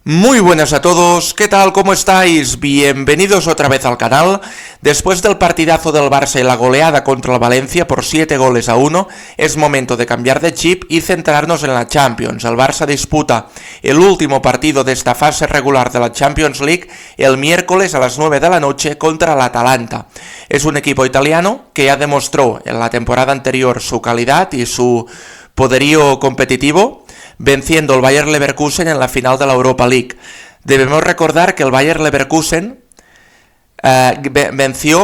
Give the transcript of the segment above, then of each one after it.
Muy buenas a todos, ¿qué tal? ¿Cómo estáis? Bienvenidos otra vez al canal. Después del partidazo del Barça y la goleada contra el Valencia por 7-1, es momento de cambiar de chip y centrarnos en la Champions. El Barça disputa el último partido de esta fase regular de la Champions League el miércoles a las 9 de la noche contra el Atalanta. Es un equipo italiano que ya demostró en la temporada anterior su calidad y su poderío competitivo, venciendo el Bayer Leverkusen en la final de la Europa League. Debemos recordar que el Bayer Leverkusen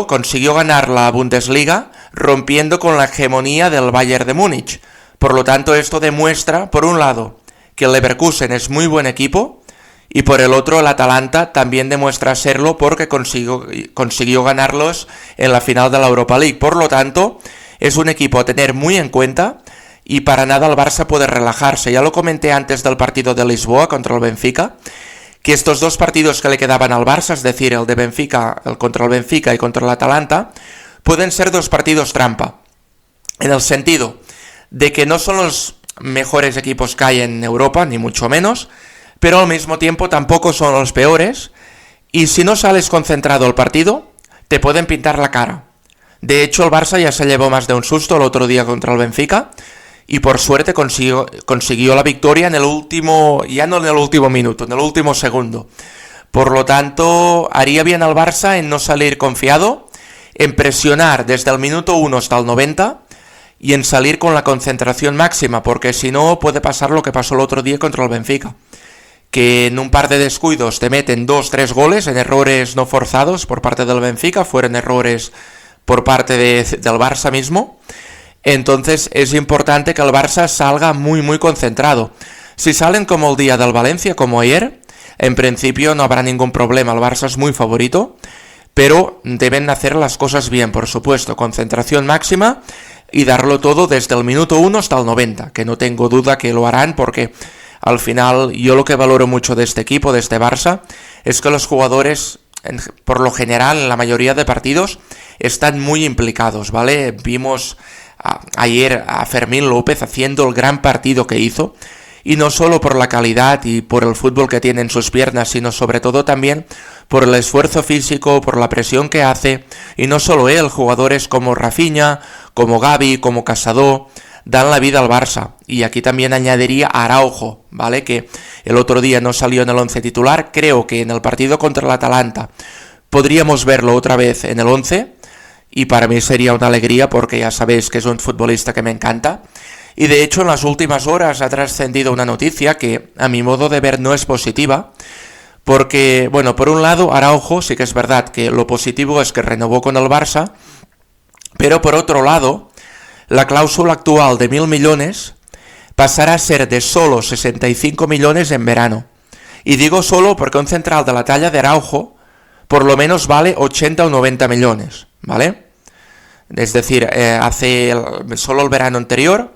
consiguió ganar la Bundesliga rompiendo con la hegemonía del Bayern de Múnich. Por lo tanto, esto demuestra, por un lado, que el Leverkusen es muy buen equipo y por el otro, el Atalanta también demuestra serlo porque consiguió ganarlos en la final de la Europa League. Por lo tanto, es un equipo a tener muy en cuenta. Y para nada el Barça puede relajarse. Ya lo comenté antes del partido de Lisboa contra el Benfica, que estos dos partidos que le quedaban al Barça, es decir, el contra el Benfica y contra el Atalanta, pueden ser dos partidos trampa. En el sentido de que no son los mejores equipos que hay en Europa, ni mucho menos, pero al mismo tiempo tampoco son los peores. Y si no sales concentrado al partido, te pueden pintar la cara. De hecho, el Barça ya se llevó más de un susto el otro día contra el Benfica, y por suerte consiguió la victoria ya no en el último minuto, en el último segundo. Por lo tanto, haría bien al Barça en no salir confiado, en presionar desde el minuto 1 hasta el 90 y en salir con la concentración máxima, porque si no puede pasar lo que pasó el otro día contra el Benfica, que en un par de descuidos te meten 2-3 goles en errores no forzados por parte del Benfica, fueron errores por parte del Barça mismo. Entonces es importante que el Barça salga muy concentrado. Si salen como el día del Valencia, como ayer, en principio no habrá ningún problema. El Barça es muy favorito, pero deben hacer las cosas bien, por supuesto. Concentración máxima y darlo todo desde el minuto 1 hasta el 90, que no tengo duda que lo harán, porque al final yo lo que valoro mucho de este equipo, de este Barça, es que los jugadores, por lo general, en la mayoría de partidos, están muy implicados, ¿vale? Vimos ayer a Fermín López haciendo el gran partido que hizo, y no solo por la calidad y por el fútbol que tiene en sus piernas, sino sobre todo también por el esfuerzo físico, por la presión que hace, y no solo él, jugadores como Rafinha, como Gavi, como Casado, dan la vida al Barça. Y aquí también añadiría a Araujo, ¿vale? Que el otro día no salió en el 11 titular, creo que en el partido contra el Atalanta podríamos verlo otra vez en el 11, y para mí sería una alegría porque ya sabéis que es un futbolista que me encanta. Y de hecho en las últimas horas ha trascendido una noticia que a mi modo de ver no es positiva, porque, bueno, por un lado Araujo sí que es verdad que lo positivo es que renovó con el Barça, pero por otro lado la cláusula actual de 1.000 millones pasará a ser de solo 65 millones en verano. Y digo solo porque un central de la talla de Araujo por lo menos vale 80 o 90 millones, ¿vale? Es decir, solo el verano anterior,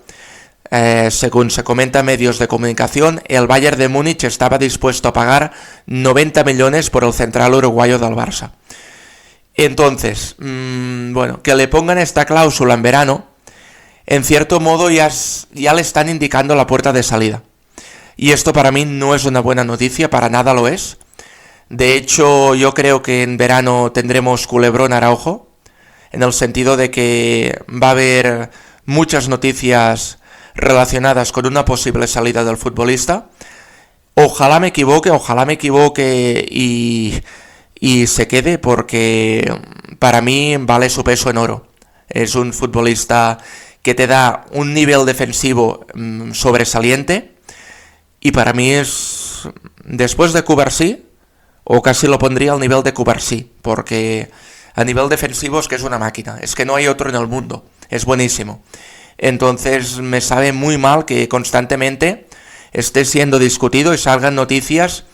según se comenta en medios de comunicación, el Bayern de Múnich estaba dispuesto a pagar 90 millones por el central uruguayo del Barça. Entonces, que le pongan esta cláusula en verano, en cierto modo ya le están indicando la puerta de salida. Y esto para mí no es una buena noticia, para nada lo es. De hecho, yo creo que en verano tendremos culebrón Araujo, en el sentido de que va a haber muchas noticias relacionadas con una posible salida del futbolista. Ojalá me equivoque y se quede, porque para mí vale su peso en oro. Es un futbolista que te da un nivel defensivo sobresaliente, y para mí es, después de Cubarsí, o casi lo pondría al nivel de Cubarsí, porque a nivel defensivo es que es una máquina, es que no hay otro en el mundo, es buenísimo. Entonces me sabe muy mal que constantemente esté siendo discutido y salgan noticias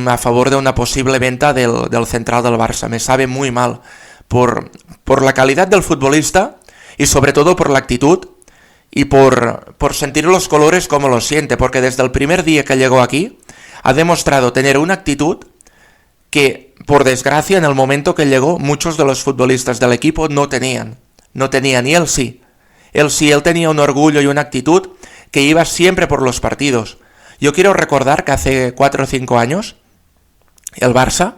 a favor de una posible venta del central del Barça. Me sabe muy mal por la calidad del futbolista y sobre todo por la actitud y por sentir los colores como los siente, porque desde el primer día que llegó aquí ha demostrado tener una actitud que, por desgracia, en el momento que llegó, muchos de los futbolistas del equipo no tenían, y él sí. Él tenía un orgullo y una actitud que iba siempre por los partidos. Yo quiero recordar que hace 4 o 5 años el Barça,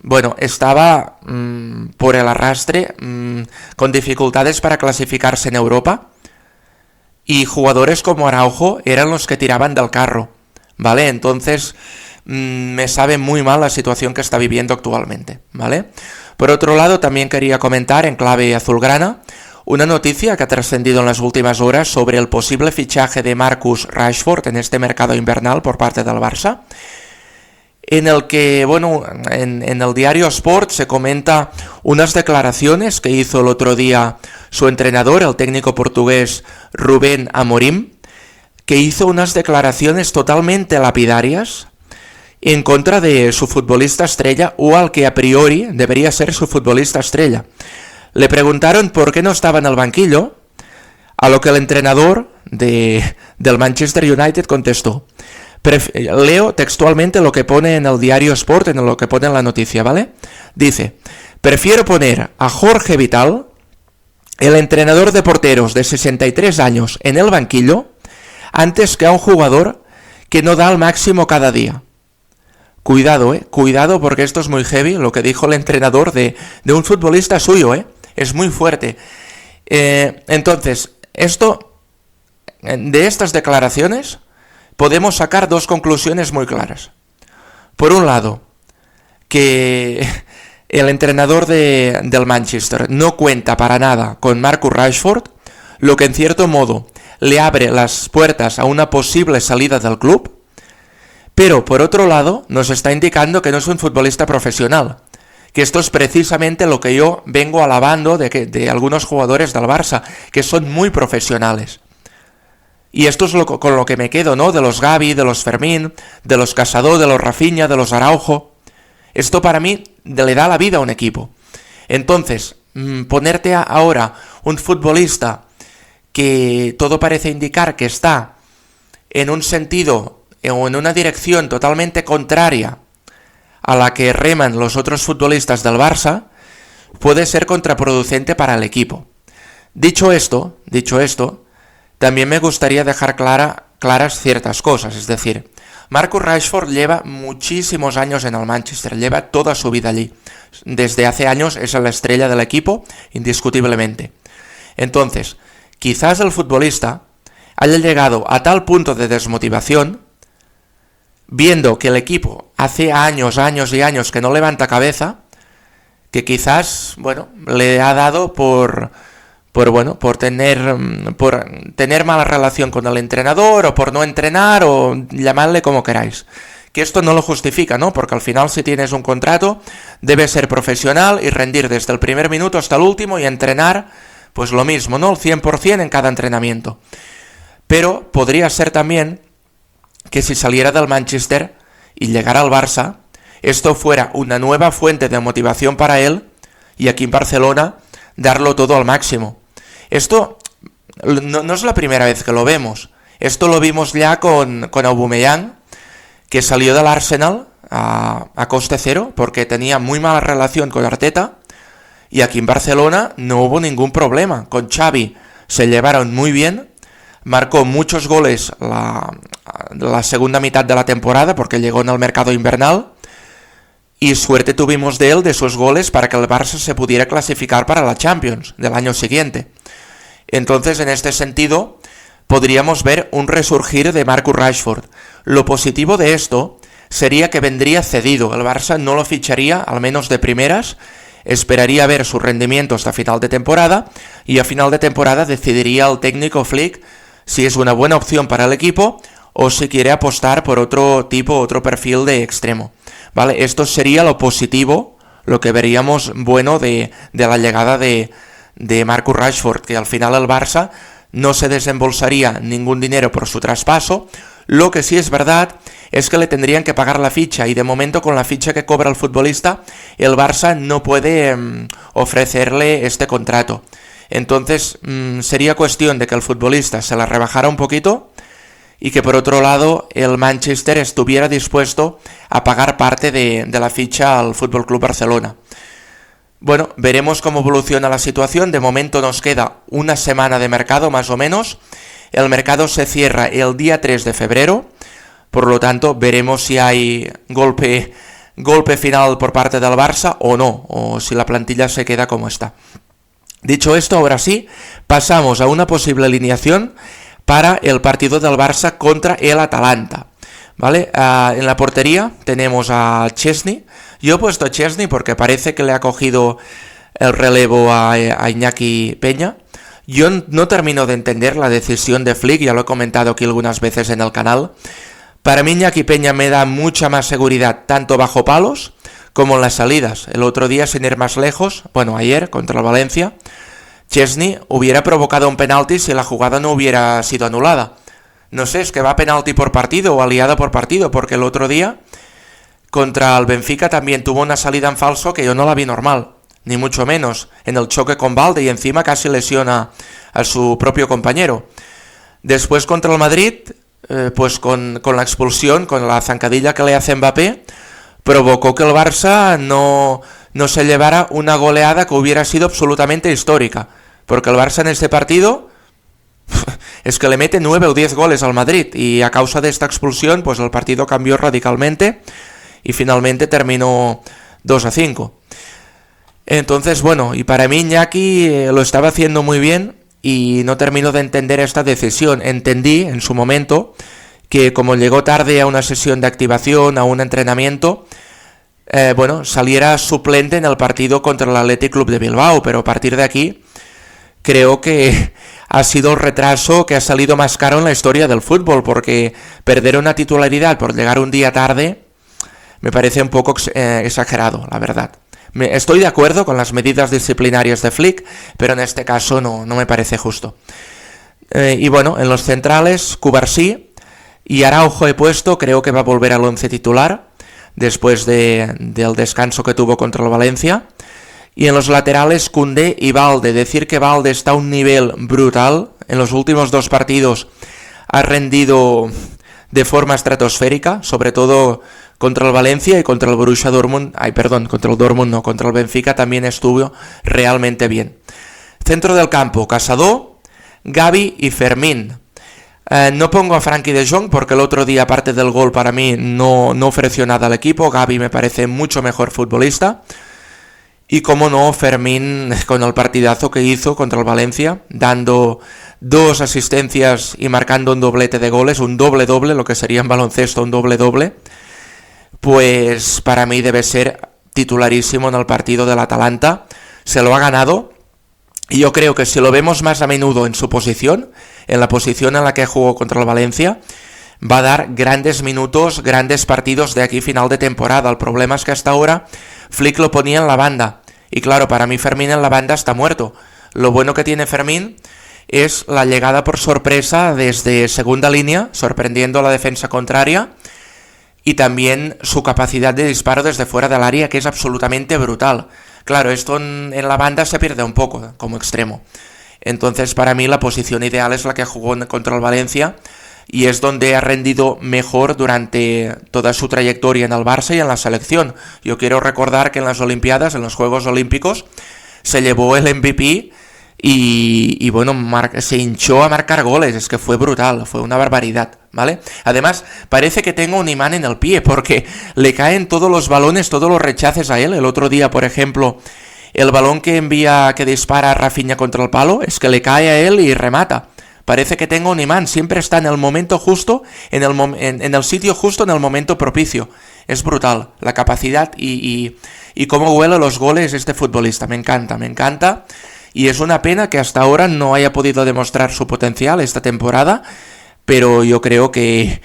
bueno, estaba por el arrastre, con dificultades para clasificarse en Europa, y jugadores como Araujo eran los que tiraban del carro, ¿vale? Entonces me sabe muy mal la situación que está viviendo actualmente, ¿vale? Por otro lado, también quería comentar en clave azulgrana una noticia que ha trascendido en las últimas horas sobre el posible fichaje de Marcus Rashford en este mercado invernal por parte del Barça, en el que, bueno, en el diario Sport se comenta unas declaraciones que hizo el otro día su entrenador, el técnico portugués Rubén Amorim, que hizo unas declaraciones totalmente lapidarias en contra de su futbolista estrella, o al que a priori debería ser su futbolista estrella. Le preguntaron por qué no estaba en el banquillo, a lo que el entrenador del Manchester United contestó. Leo textualmente lo que pone en el diario Sport, en lo que pone en la noticia, ¿vale? Dice: prefiero poner a Jorge Vital, el entrenador de porteros de 63 años, en el banquillo, antes que a un jugador que no da el máximo cada día. Cuidado, cuidado, porque esto es muy heavy, lo que dijo el entrenador de un futbolista suyo, es muy fuerte. Entonces, de estas declaraciones podemos sacar dos conclusiones muy claras. Por un lado, que el entrenador del Manchester no cuenta para nada con Marcus Rashford, lo que en cierto modo le abre las puertas a una posible salida del club, pero por otro lado nos está indicando que no es un futbolista profesional, que esto es precisamente lo que yo vengo alabando de algunos jugadores del Barça, que son muy profesionales. Y esto es con lo que me quedo, ¿no? De los Gavi, de los Fermín, de los Casado, de los Rafinha, de los Araujo. Esto para mí le da la vida a un equipo. Entonces, ponerte ahora un futbolista que todo parece indicar que está en un sentido o en una dirección totalmente contraria a la que reman los otros futbolistas del Barça, puede ser contraproducente para el equipo. Dicho esto, también me gustaría dejar claras ciertas cosas, es decir, Marcus Rashford lleva muchísimos años en el Manchester, lleva toda su vida allí. Desde hace años es la estrella del equipo, indiscutiblemente. Entonces, quizás el futbolista haya llegado a tal punto de desmotivación, viendo que el equipo hace años y años que no levanta cabeza, que quizás, bueno, le ha dado por tener mala relación con el entrenador, o por no entrenar, o llamadle como queráis. Que esto no lo justifica, ¿no? Porque al final, si tienes un contrato, debes ser profesional y rendir desde el primer minuto hasta el último y entrenar, pues lo mismo, ¿no? El 100% en cada entrenamiento. Pero podría ser también que si saliera del Manchester y llegara al Barça, esto fuera una nueva fuente de motivación para él, y aquí en Barcelona darlo todo al máximo. Esto no es la primera vez que lo vemos. Esto lo vimos ya con Aubameyang, que salió del Arsenal a coste cero porque tenía muy mala relación con Arteta, y aquí en Barcelona no hubo ningún problema. Con Xavi se llevaron muy bien, marcó muchos goles la segunda mitad de la temporada porque llegó en el mercado invernal, y suerte tuvimos de él, de sus goles, para que el Barça se pudiera clasificar para la Champions del año siguiente. Entonces, en este sentido, podríamos ver un resurgir de Marcus Rashford. Lo positivo de esto sería que vendría cedido. El Barça no lo ficharía, al menos de primeras, esperaría ver su rendimiento hasta final de temporada, y a final de temporada decidiría el técnico Flick si es una buena opción para el equipo o si quiere apostar por otro perfil de extremo. ¿Vale? Esto sería lo positivo, lo que veríamos bueno de la llegada de Marcus Rashford, que al final el Barça no se desembolsaría ningún dinero por su traspaso. Lo que sí es verdad es que le tendrían que pagar la ficha, y de momento, con la ficha que cobra el futbolista, el Barça no puede ofrecerle este contrato. Entonces sería cuestión de que el futbolista se la rebajara un poquito, y que por otro lado el Manchester estuviera dispuesto a pagar parte de la ficha al FC Barcelona. Bueno, veremos cómo evoluciona la situación. De momento nos queda una semana de mercado más o menos. El mercado se cierra el día 3 de febrero, por lo tanto veremos si hay golpe final por parte del Barça o no, o si la plantilla se queda como está. Dicho esto, ahora sí, pasamos a una posible alineación para el partido del Barça contra el Atalanta. ¿Vale? En la portería tenemos a Szczęsny. Yo he puesto a Szczęsny porque parece que le ha cogido el relevo a Iñaki Peña. Yo no termino de entender la decisión de Flick, ya lo he comentado aquí algunas veces en el canal. Para mí Iñaki Peña me da mucha más seguridad tanto bajo palos como en las salidas. El otro día, sin ir más lejos, ayer contra el Valencia, Szczęsny hubiera provocado un penalti si la jugada no hubiera sido anulada. No sé, es que va penalti por partido o aliada por partido, porque el otro día contra el Benfica también tuvo una salida en falso que yo no la vi normal, ni mucho menos, en el choque con Balde, y encima casi lesiona a su propio compañero. Después contra el Madrid, pues con la expulsión, con la zancadilla que le hace Mbappé, provocó que el Barça no se llevara una goleada que hubiera sido absolutamente histórica, porque el Barça en este partido es que le mete 9 o 10 goles al Madrid, y a causa de esta expulsión pues el partido cambió radicalmente y finalmente terminó 2-5. Entonces, y para mí Iñaki lo estaba haciendo muy bien y no termino de entender esta decisión. Entendí en su momento que como llegó tarde a una sesión de activación, a un entrenamiento, saliera suplente en el partido contra el Athletic Club de Bilbao, pero a partir de aquí creo que ha sido el retraso que ha salido más caro en la historia del fútbol, porque perder una titularidad por llegar un día tarde me parece un poco exagerado, la verdad. Estoy de acuerdo con las medidas disciplinarias de Flick, pero en este caso no me parece justo. En los centrales, Cubarsí y Araujo he puesto, creo que va a volver al 11 titular, después del descanso que tuvo contra el Valencia. Y en los laterales, Koundé y Balde. Decir que Balde está a un nivel brutal. En los últimos 2 partidos ha rendido de forma estratosférica, sobre todo contra el Valencia y contra el Borussia Dortmund. Contra el Dortmund no, contra el Benfica también estuvo realmente bien. Centro del campo, Casado, Gavi y Fermín. No pongo a Frenkie de Jong porque el otro día, aparte del gol, para mí no ofreció nada al equipo. Gavi me parece mucho mejor futbolista. Y como no, Fermín con el partidazo que hizo contra el Valencia, dando 2 asistencias y marcando un doblete de goles, un doble-doble, lo que sería en baloncesto un doble-doble, pues para mí debe ser titularísimo en el partido del Atalanta. Se lo ha ganado, y yo creo que si lo vemos más a menudo en su posición, en la posición en la que jugó contra el Valencia, va a dar grandes minutos, grandes partidos de aquí final de temporada. El problema es que hasta ahora Flick lo ponía en la banda, y claro, para mí Fermín en la banda está muerto. Lo bueno que tiene Fermín es la llegada por sorpresa desde segunda línea, sorprendiendo a la defensa contraria, y también su capacidad de disparo desde fuera del área, que es absolutamente brutal. Claro, esto en la banda se pierde un poco como extremo. Entonces para mí la posición ideal es la que jugó contra el Valencia, y es donde ha rendido mejor durante toda su trayectoria en el Barça y en la selección. Yo quiero recordar que en las Olimpiadas, en los Juegos Olímpicos, se llevó el MVP y se hinchó a marcar goles. Es que fue brutal, fue una barbaridad, ¿vale? Además, parece que tengo un imán en el pie, porque le caen todos los balones, todos los rechaces a él. El otro día, por ejemplo, el balón que dispara a Rafinha contra el palo, es que le cae a él y remata. Parece que tengo un imán, siempre está en el momento justo, en el sitio justo, en el momento propicio. Es brutal la capacidad y cómo huele los goles este futbolista. Me encanta. Y es una pena que hasta ahora no haya podido demostrar su potencial esta temporada, pero yo creo que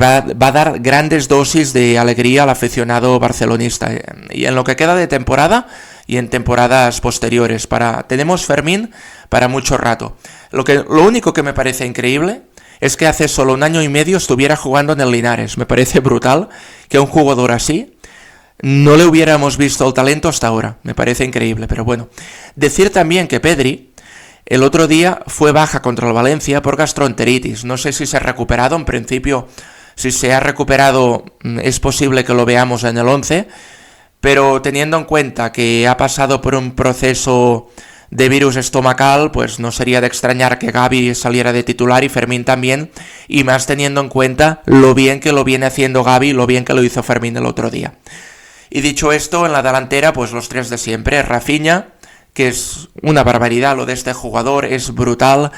va a dar grandes dosis de alegría al aficionado barcelonista. Y en lo que queda de temporada y en temporadas posteriores. Tenemos Fermín para mucho rato. Lo único que me parece increíble es que hace solo 1 año y medio estuviera jugando en el Linares. Me parece brutal que a un jugador así no le hubiéramos visto el talento hasta ahora. Me parece increíble, pero bueno. Decir también que Pedri el otro día fue baja contra el Valencia por gastroenteritis. No sé si se ha recuperado. En principio, si se ha recuperado, es posible que lo veamos en el 11, pero teniendo en cuenta que ha pasado por un proceso de virus estomacal, pues no sería de extrañar que Gavi saliera de titular y Fermín también, y más teniendo en cuenta lo bien que lo viene haciendo Gavi y lo bien que lo hizo Fermín el otro día. Y dicho esto, en la delantera, pues los tres de siempre. Rafinha, que es una barbaridad lo de este jugador, es brutal.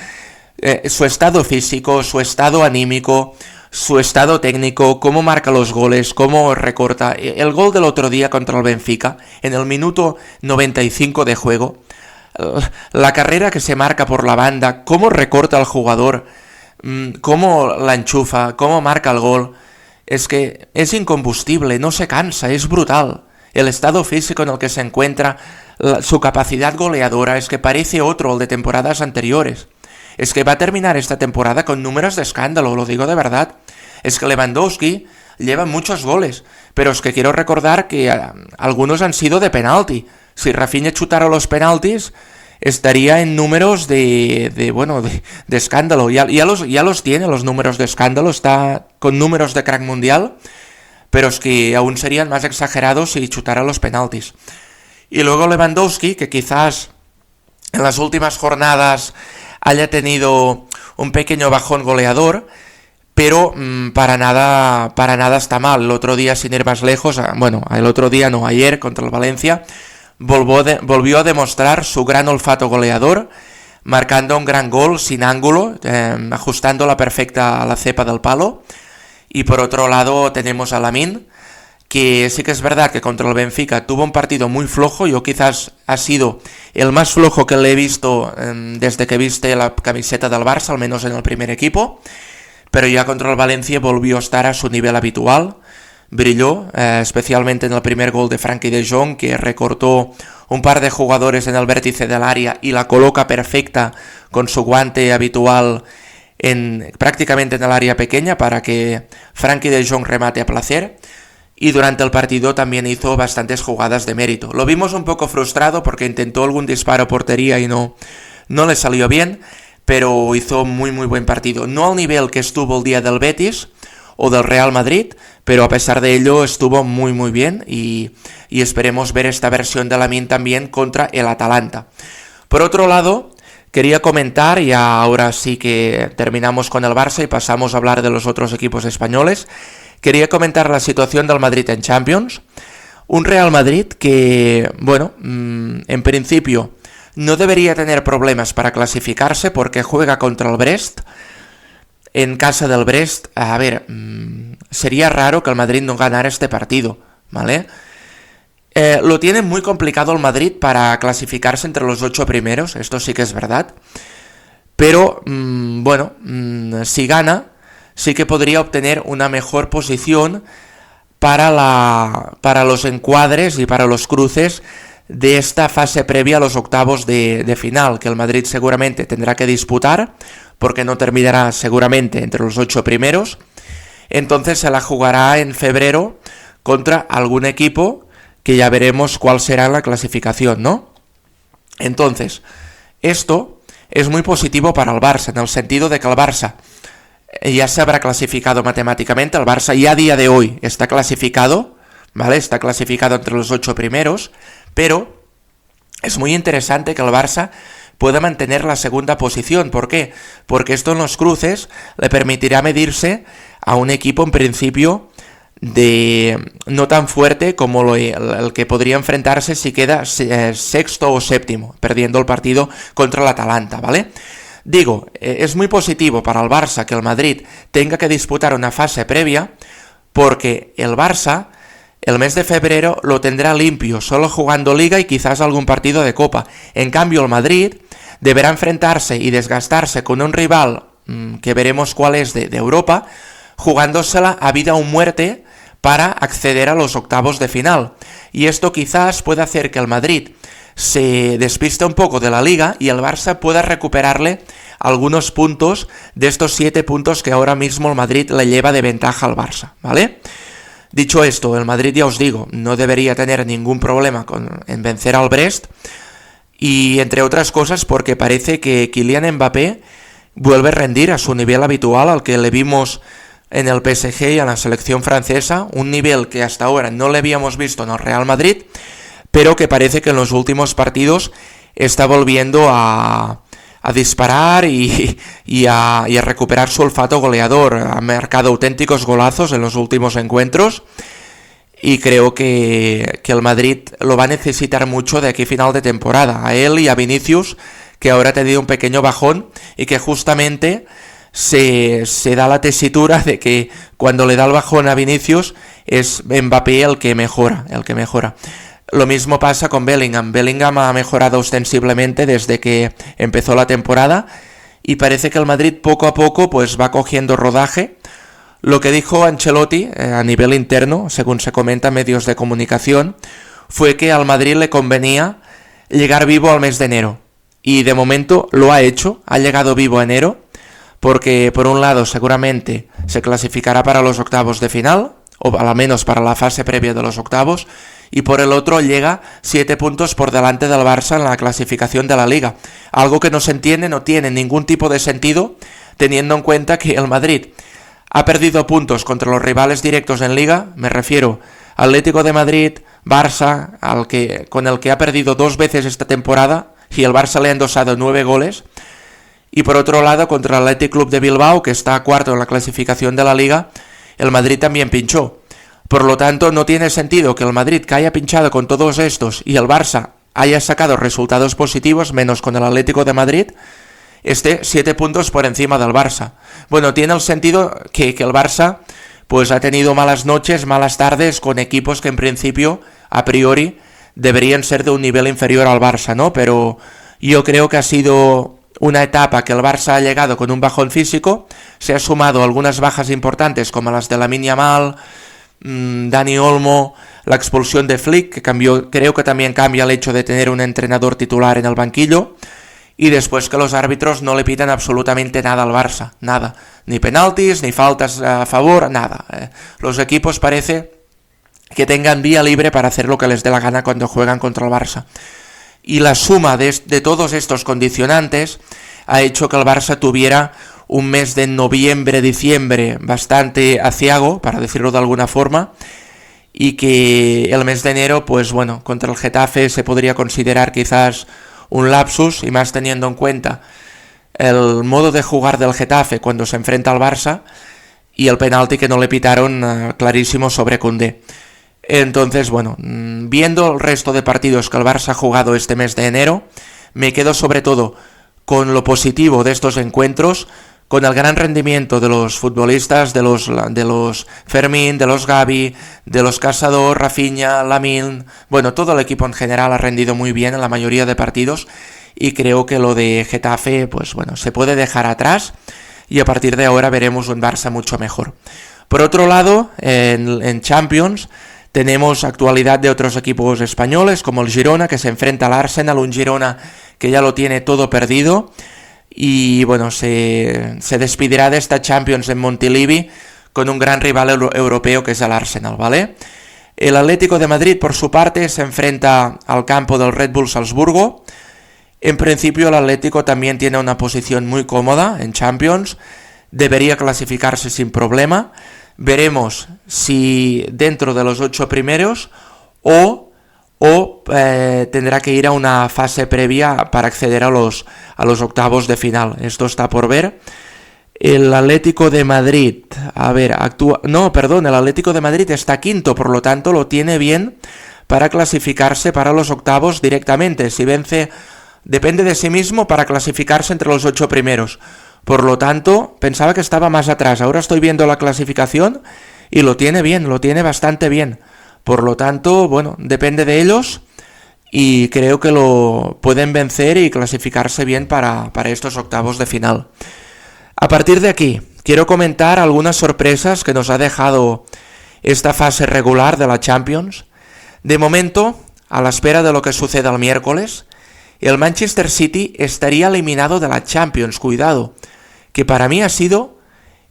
Su estado físico, su estado anímico, su estado técnico, cómo marca los goles, cómo recorta. El gol del otro día contra el Benfica, en el minuto 95 de juego, la carrera que se marca por la banda, cómo recorta al jugador, cómo la enchufa, cómo marca el gol. Es que es incombustible, no se cansa, es brutal. El estado físico en el que se encuentra, su capacidad goleadora, es que parece otro el de temporadas anteriores. Es que va a terminar esta temporada con números de escándalo, lo digo de verdad. Es que Lewandowski lleva muchos goles, pero es que quiero recordar que algunos han sido de penalti. Si Rafinha chutara los penaltis, estaría en números de escándalo. Ya los tiene, los números de escándalo, está con números de crack mundial, pero es que aún serían más exagerados si chutara los penaltis. Y luego Lewandowski, que quizás en las últimas jornadas haya tenido un pequeño bajón goleador, pero para nada está mal. El otro día, sin ir más lejos, ayer contra el Valencia, volvió a demostrar su gran olfato goleador, marcando un gran gol sin ángulo, ajustándola perfecta a la cepa del palo. Y por otro lado tenemos a Lamine, que sí que es verdad que contra el Benfica tuvo un partido muy flojo. Yo quizás ha sido el más flojo que le he visto desde que viste la camiseta del Barça, al menos en el primer equipo, pero ya contra el Valencia volvió a estar a su nivel habitual. Brilló, especialmente en el primer gol de Frenkie de Jong, que recortó un par de jugadores en el vértice del área y la coloca perfecta con su guante habitual prácticamente en el área pequeña para que Frenkie de Jong remate a placer. Y durante el partido también hizo bastantes jugadas de mérito. Lo vimos un poco frustrado porque intentó algún disparo a portería y no le salió bien, pero hizo muy muy buen partido. No al nivel que estuvo el día del Betis o del Real Madrid, pero a pesar de ello estuvo muy muy bien y esperemos ver esta versión de Lamine también contra el Atalanta. Por otro lado, quería comentar, y ahora sí que terminamos con el Barça y pasamos a hablar de los otros equipos españoles. Quería comentar la situación del Madrid en Champions. Un Real Madrid que, en principio no debería tener problemas para clasificarse porque juega contra el Brest, en casa del Brest. A ver, sería raro que el Madrid no ganara este partido, ¿vale? Lo tiene muy complicado el Madrid para clasificarse entre los 8 primeros, esto sí que es verdad. Pero, si gana, sí que podría obtener una mejor posición para los encuadres y para los cruces de esta fase previa a los octavos de final, que el Madrid seguramente tendrá que disputar, porque no terminará seguramente entre los 8 primeros. Entonces se la jugará en febrero contra algún equipo que ya veremos cuál será la clasificación, ¿no? Entonces, esto es muy positivo para el Barça, en el sentido de que el Barça ya se habrá clasificado matemáticamente. El Barça ya a día de hoy está clasificado, ¿vale? Está clasificado entre los 8 primeros, pero es muy interesante que el Barça pueda mantener la segunda posición. ¿Por qué? Porque esto en los cruces le permitirá medirse a un equipo en principio no tan fuerte como el que podría enfrentarse si queda sexto o séptimo, perdiendo el partido contra el Atalanta, ¿vale? Digo, es muy positivo para el Barça que el Madrid tenga que disputar una fase previa, porque el Barça el mes de febrero lo tendrá limpio, solo jugando Liga y quizás algún partido de Copa. En cambio, el Madrid deberá enfrentarse y desgastarse con un rival que veremos cuál es de Europa, jugándosela a vida o muerte para acceder a los octavos de final. Y esto quizás pueda hacer que el Madrid se despiste un poco de la Liga y el Barça pueda recuperarle algunos puntos de estos 7 puntos que ahora mismo el Madrid le lleva de ventaja al Barça, ¿vale? Dicho esto, el Madrid, ya os digo, no debería tener ningún problema en vencer al Brest, y entre otras cosas porque parece que Kylian Mbappé vuelve a rendir a su nivel habitual, al que le vimos en el PSG y en la selección francesa, un nivel que hasta ahora no le habíamos visto en el Real Madrid, pero que parece que en los últimos partidos está volviendo a disparar y a recuperar su olfato goleador. Ha marcado auténticos golazos en los últimos encuentros y creo que el Madrid lo va a necesitar mucho de aquí a final de temporada. A él y a Vinicius, que ahora ha tenido un pequeño bajón y que justamente se da la tesitura de que cuando le da el bajón a Vinicius es Mbappé el que mejora. Lo mismo pasa con Bellingham. Bellingham ha mejorado ostensiblemente desde que empezó la temporada y parece que el Madrid poco a poco pues va cogiendo rodaje. Lo que dijo Ancelotti a nivel interno, según se comenta en medios de comunicación, fue que al Madrid le convenía llegar vivo al mes de enero. Y de momento lo ha hecho, ha llegado vivo a enero, porque por un lado seguramente se clasificará para los octavos de final, o al menos para la fase previa de los octavos, y por el otro llega 7 puntos por delante del Barça en la clasificación de la Liga. Algo que no se entiende, no tiene ningún tipo de sentido, teniendo en cuenta que el Madrid ha perdido puntos contra los rivales directos en Liga, me refiero Atlético de Madrid, Barça, con el que ha perdido 2 veces esta temporada, y el Barça le ha endosado 9 goles, y por otro lado contra el Athletic Club de Bilbao, que está cuarto en la clasificación de la Liga, el Madrid también pinchó. Por lo tanto, no tiene sentido que el Madrid, que haya pinchado con todos estos, y el Barça haya sacado resultados positivos, menos con el Atlético de Madrid, esté 7 puntos por encima del Barça. Bueno, tiene el sentido que el Barça pues ha tenido malas noches, malas tardes con equipos que en principio, a priori, deberían ser de un nivel inferior al Barça, ¿no? Pero yo creo que ha sido una etapa que el Barça ha llegado con un bajón físico, se ha sumado algunas bajas importantes como las de Lamine Yamal, Dani Olmo, la expulsión de Flick, que creo que también cambia el hecho de tener un entrenador titular en el banquillo, y después que los árbitros no le pitan absolutamente nada al Barça, nada, ni penaltis, ni faltas a favor, nada. Los equipos parece que tengan vía libre para hacer lo que les dé la gana cuando juegan contra el Barça. Y la suma de todos estos condicionantes ha hecho que el Barça tuviera un mes de noviembre-diciembre bastante aciago, para decirlo de alguna forma, y que el mes de enero, pues bueno, contra el Getafe se podría considerar quizás un lapsus, y más teniendo en cuenta el modo de jugar del Getafe cuando se enfrenta al Barça y el penalti que no le pitaron clarísimo sobre Koundé. Entonces, bueno, viendo el resto de partidos que el Barça ha jugado este mes de enero, me quedo sobre todo con lo positivo de estos encuentros, con el gran rendimiento de los futbolistas, de los Fermín, de los Gavi, de los Casador, Rafinha, Lamine, bueno, todo el equipo en general ha rendido muy bien en la mayoría de partidos, y creo que lo de Getafe, pues bueno, se puede dejar atrás, y a partir de ahora veremos un Barça mucho mejor. Por otro lado, en Champions tenemos actualidad de otros equipos españoles, como el Girona, que se enfrenta al Arsenal, un Girona que ya lo tiene todo perdido, y bueno, se despedirá de esta Champions en Montilivi con un gran rival europeo que es el Arsenal, ¿vale? El Atlético de Madrid, por su parte, se enfrenta al campo del Red Bull Salzburgo. En principio el Atlético también tiene una posición muy cómoda en Champions, debería clasificarse sin problema. Veremos si dentro de los 8 primeros o tendrá que ir a una fase previa para acceder a los octavos de final. Esto está por ver. El Atlético de Madrid, el Atlético de Madrid está quinto, por lo tanto lo tiene bien para clasificarse para los octavos directamente. Si vence, depende de sí mismo para clasificarse entre los 8 primeros. Por lo tanto, pensaba que estaba más atrás. Ahora estoy viendo la clasificación y lo tiene bien, lo tiene bastante bien. Por lo tanto, bueno, depende de ellos y creo que lo pueden vencer y clasificarse bien para estos octavos de final. A partir de aquí, quiero comentar algunas sorpresas que nos ha dejado esta fase regular de la Champions. De momento, a la espera de lo que suceda el miércoles, el Manchester City estaría eliminado de la Champions. Cuidado, que para mí ha sido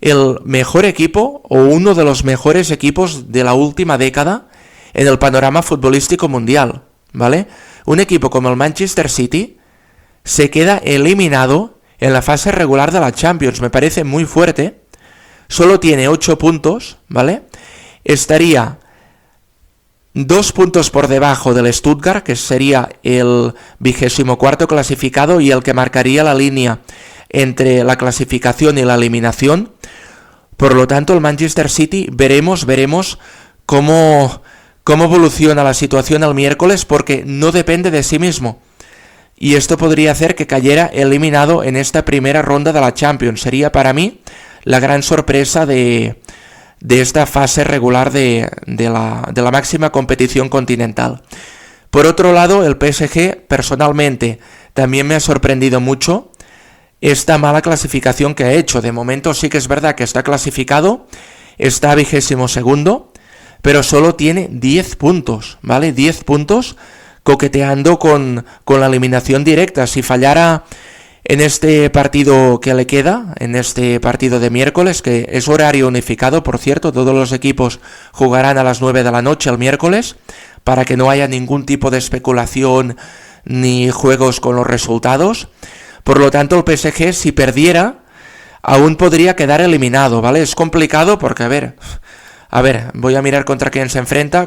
el mejor equipo o uno de los mejores equipos de la última década en el panorama futbolístico mundial, ¿vale? Un equipo como el Manchester City se queda eliminado en la fase regular de la Champions. Me parece muy fuerte. Solo tiene 8 puntos, ¿vale? Estaría 2 puntos por debajo del Stuttgart, que sería el 24º clasificado y el que marcaría la línea entre la clasificación y la eliminación. Por lo tanto, el Manchester City veremos cómo evoluciona la situación el miércoles, porque no depende de sí mismo. Y esto podría hacer que cayera eliminado en esta primera ronda de la Champions. Sería para mí la gran sorpresa de esta fase regular de la máxima competición continental. Por otro lado, el PSG, personalmente, también me ha sorprendido mucho esta mala clasificación que ha hecho. De momento sí que es verdad que está clasificado, está 22º, pero solo tiene 10 puntos, ¿vale? 10 puntos, coqueteando con la eliminación directa. Si fallara en este partido que le queda, en este partido de miércoles, que es horario unificado, por cierto, todos los equipos jugarán a las 9 de la noche el miércoles, para que no haya ningún tipo de especulación ni juegos con los resultados. Por lo tanto, el PSG, si perdiera, aún podría quedar eliminado, ¿vale? Es complicado porque, a ver, voy a mirar contra quién se enfrenta.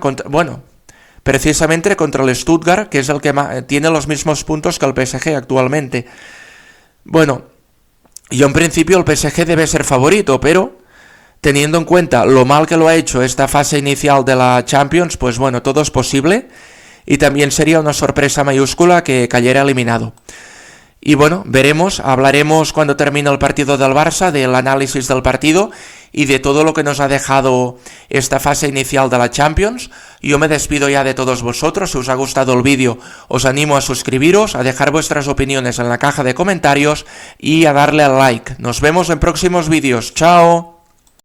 Precisamente contra el Stuttgart, que es el que tiene los mismos puntos que el PSG actualmente. Bueno, yo en principio el PSG debe ser favorito, pero teniendo en cuenta lo mal que lo ha hecho esta fase inicial de la Champions, pues bueno, todo es posible y también sería una sorpresa mayúscula que cayera eliminado. Y bueno, hablaremos cuando termine el partido del Barça, del análisis del partido y de todo lo que nos ha dejado esta fase inicial de la Champions. Yo me despido ya de todos vosotros. Si os ha gustado el vídeo, os animo a suscribiros, a dejar vuestras opiniones en la caja de comentarios y a darle al like. Nos vemos en próximos vídeos. ¡Chao!